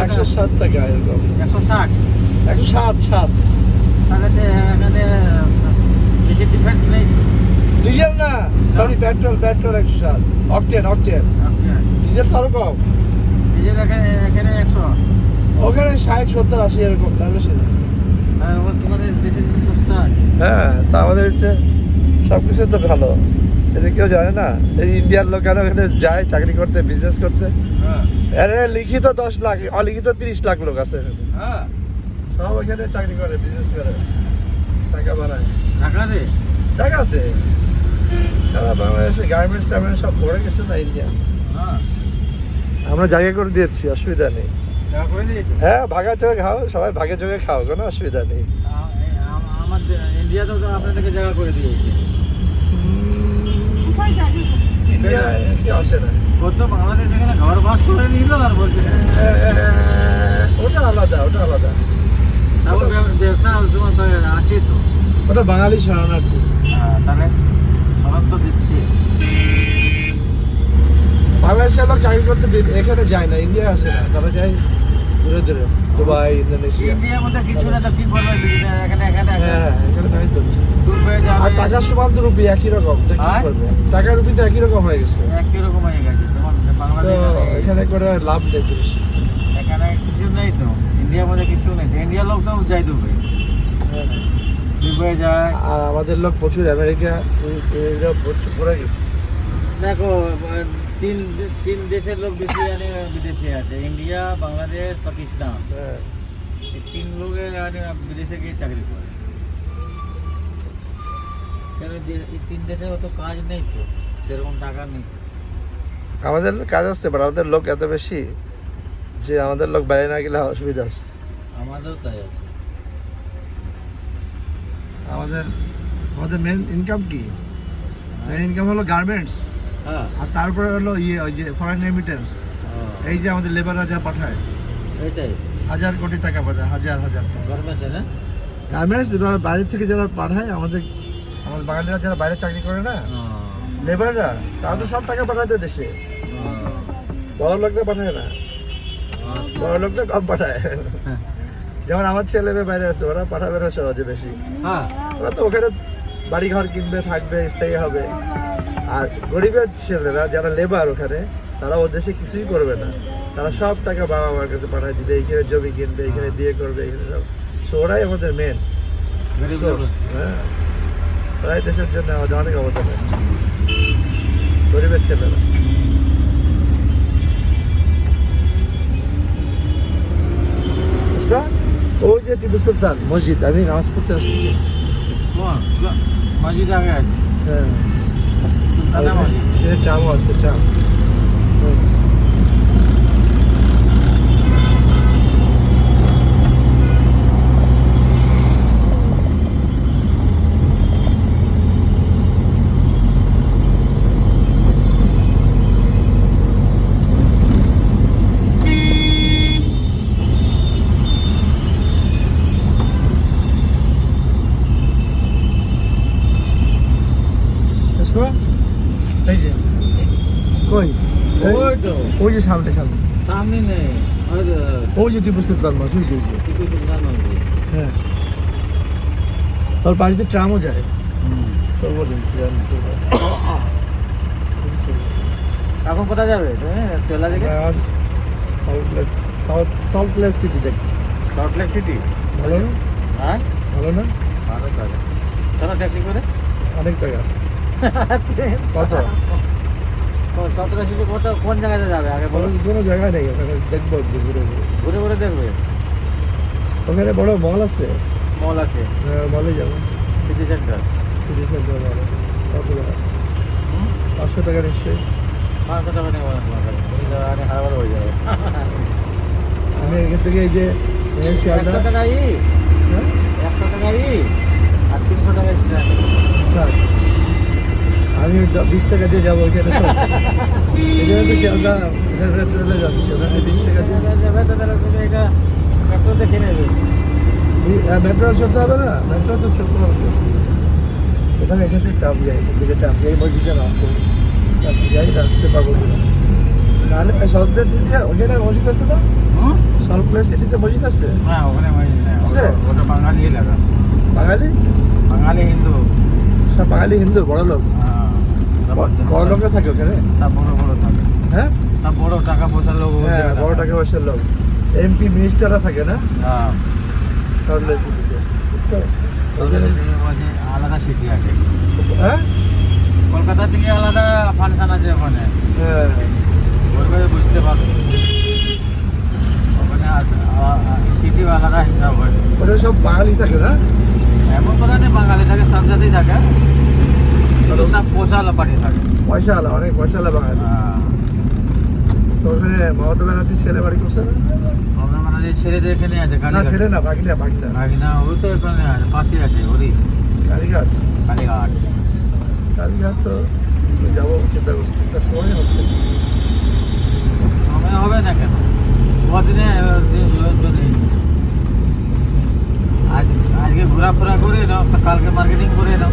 107 টাকা এরকম। 160 107 তাহলে তো এখানে বেশি ডিফারেন্স নেই। ডিজেল না, সরি পেট্রোল 107, অকটেন। ডিজেল তো আরো কম। ডিজেল এখানে 100। ওখানে 60, 70, 80 এরকম, তার বেশি না। আর তোমাদের দেশে সস্তা। হ্যাঁ, তা আমাদের হচ্ছে সবকিছু তো ভালো, এটা কেউ জানে না। এই ইন্ডিয়ার লোক কেন এখানে যায় চাকরি করতে, বিজনেস করতে? আরে লিখিত 10 লাখ, অলিখিত 30 লাখ লোক আছে এখানে। হ্যাঁ, সব এখানে চাকরি করে, বিজনেস করে, টাকা বানায়। টাকাতে সারা বাংলাদেশে গার্মেন্টস টার্মেন্টস সব ভরে গেছে না ইন্ডিয়া। আমরা জায়গা করে দিয়েছি, অসুবিধা নেই। হ্যাঁ, ভাগা চোখে খাও, সবাই ভাগে চোখে খাও, কোনো অসুবিধা নেই। আমার ইন্ডিয়া তো আপনাদেরকে জায়গা করে দিয়েছে। ইন্ডিয়া কি আসে না, কত বাংলাদেশ এখানে ঘর বাস করে নিল আর বলছে ওটা আলাদা। তারপর ব্যবসা তোমার তো আছে তো। ওটা বাঙালি শরণার্থী। তাহলে সরব তো দিচ্ছে। বাংলাদেশের লোক চাকরি করতে এখানে যায় না, ইন্ডিয়া আসে না, তারা যায় দূরে দূরে, দুবাই, ইন্দোনেশিয়া। ইন্ডিয়ার মধ্যে কিছু না তো কি করবে এখানে হ্যাঁ, এখানে নাই তো। দূর হয়ে যাবে। আর টাকার সমান তো রুপি একই রকম, তো কি করবে? টাকা রুপি তো একই রকম হয়ে গেছে। একই রকম হয়ে গেছে। তোমার বাংলাদেশ এখানে করে লাভ নেই তো বেশি। এখানে কিছু নেই তো, ইন্ডিয়ার মধ্যে কিছু নেই তো। ইন্ডিয়ার লোক তো যাই দুবাই, দুবাই যায়। আর আমাদের লোক প্রচুর আমেরিকা ঘুরে গেছে। দেখো, তিন দেশের লোক বেশি বিদেশে আছে, ইন্ডিয়া, বাংলাদেশ, পাকিস্তান। এই তিন লোকে বিদেশে গিয়ে চাকরি করে। কেন এই তিন দেশে অত কাজ নেই তো, সেরকম টাকা নেই। আমাদের কাজ আছে, বাট আমাদের লোক এত বেশি যে আমাদের লোক বাইরে না গেলে অসুবিধা আছে। আমাদেরও তাই আছে। আমাদের মেন ইনকাম কি? মেন ইনকাম হলো গার্মেন্টস, আর তারপরে হলো ওই যে ফরেন রেমিটেন্স। এই যে আমাদের লেবাররা যা পাঠায়, এটাই 1000 কোটি টাকা পাঠায়, হাজার টাকা। গার্মেন্টসে না, গার্মেন্টস বাইরে থেকে যারা পাঠায়, আমাদের বাঙালিরা যারা বাইরে চাকরি করে না, লেবাররা, তারা তো সব টাকা পাঠায় তো দেশে। বড় লোকরা পাঠায় না, বড় লোকরা কম পাঠায়। যেমন আমার ছেলে মেয়ে বাইরে আসছে, ওরা পাঠাবে না সহজে বেশি। ওরা তো ওখানে বাড়ি ঘর কিনবে, থাকবে, স্থায়ী হবে। আর গরিবের ছেলেরা যারা লেবার ওখানে, তারা ও দেশে কিছুই করবে না, তারা সব টাকা বাবা মার কাছে পাঠায় দিবে, এইখানে জমি কিনবে, এখানে বিয়ে করবে, এখানে সব। ওরাই আমাদের মেন সোর্স। হ্যাঁ, ওরাই দেশের জন্য অনেক অবদান আছে, গরিবের ছেলেরা। ওই যে টিপু সুলতান মসজিদ, আমি নামাজ পড়তে আসছি। মসজিদ আগে আছে। হ্যাঁ, মসজিদ ট্রামও আছে, ট্রাম। এই যে কই, ওই তো ওই যে সামনে সামনে নেই, ওই যে টিপু সুলতান মসজিদ। টিপু সুলতান মসজিদ। হ্যাঁ, তোর পাশ দিয়ে ট্রামও যায় সর্বদিন। এখন কোথায় যাবে তুমি? চলা দিকে সল্ট লেক সিটি দেখ। সল্ট লেক সিটি ভালো না? হ্যাঁ, ভালো না? ভালো টাকা। চলো চাকরি করে অনেক টাকা। কত? 17 সিটি কত? কোন জায়গাতে যাবে আগে বলো? কোনো জায়গা নেই, ওখানে দেখবো ঘুরে ঘুরে দেখবে। ওখানে বড় মল আছে। মল আছে, মলে যাবো। সিটি সেন্টার মলে কত টাকা? 500 টাকা নিশ্চয়ই। 500 টাকা নেবো না তোমার কাছে, তুমি যাবে হারাবার হয়ে যাবে। আমি এখান থেকে এই যে 100 টাকা 100 টাকা আর 300 টাকা আমি 20 টাকা দিয়ে যাবো ওইখানে। এখানে তো শিয়ালদা মেট্রোলে যাচ্ছি, ওখানে 20 টাকা দিয়ে যাবে। তাহলে তুমি এটা মেট্রো দেখে নেবে। মেট্রো চলতে হবে না, মেট্রো তো চলতে হবে। এখানে এখান থেকে চাপ যাই, এদিকে চাপ যাই, মসজিদে নাচ করি, যাই, রাস্তে পাবো কিনা। নাহলে সল্ট সিটিতে ওখানে মসজিদ আছে না? হুম? সল্ট লেক সিটিতে মসজিদ আছে? না ওখানে মসজিদ নেই, আছে? ওটা বাঙালি এলাকা, বাঙালি? বাঙালি হিন্দু। সব বাঙালি হিন্দু, বড় লোক। হ্যাঁ, বড় লোকরা থাকে ওখানে? তা বড় বড় থাকে, হ্যাঁ তা বড় টাকা পয়সার লোক ওখানে হ্যাঁ, থাকে। বড় টাকা পয়সার লোক। এমপি মিনিস্টাররা থাকে না হ্যাঁ, সল্ট লেক সিটিতে, বুঝছো? ওখানে বলছে আলাদা সিটি আছে, হ্যাঁ কলকাতা থেকে আলাদা ফাংশন আছে ওখানে, হ্যাঁ ওইভাবে বুঝতে পারবে। ওখানে সিটি আলাদা হিসাব হয়। ওটা সব বাঙালি থাকে না? এমন কথা নেই বাঙালি থাকে, সব জাতি থাকে, কিন্তু সব পোষালা পার্টি থাকে। পয়সাওয়ালা, অনেক পয়সাওয়ালা বাঙালি। হ্যাঁ, তো ওখানে মমতা ব্যানার্জির ছেলে বাড়ি করছে না? আমরা মানে যে ছেলেদের এখানে আছে না কালীঘাট। ছেলে না, বাগিনা বাগিনা না ওই তো এখানে আছে, পাশে আছে ওরই কালীঘাট। কালীঘাট। কালীঘাট তো যাবো চিন্তা করছি, তার সময় হচ্ছে না। সময় হবে না কেন, কদিনে নেই। আজকে ঘোরাফেরা করে নাও, কালকে মার্কেটিং করে নাও।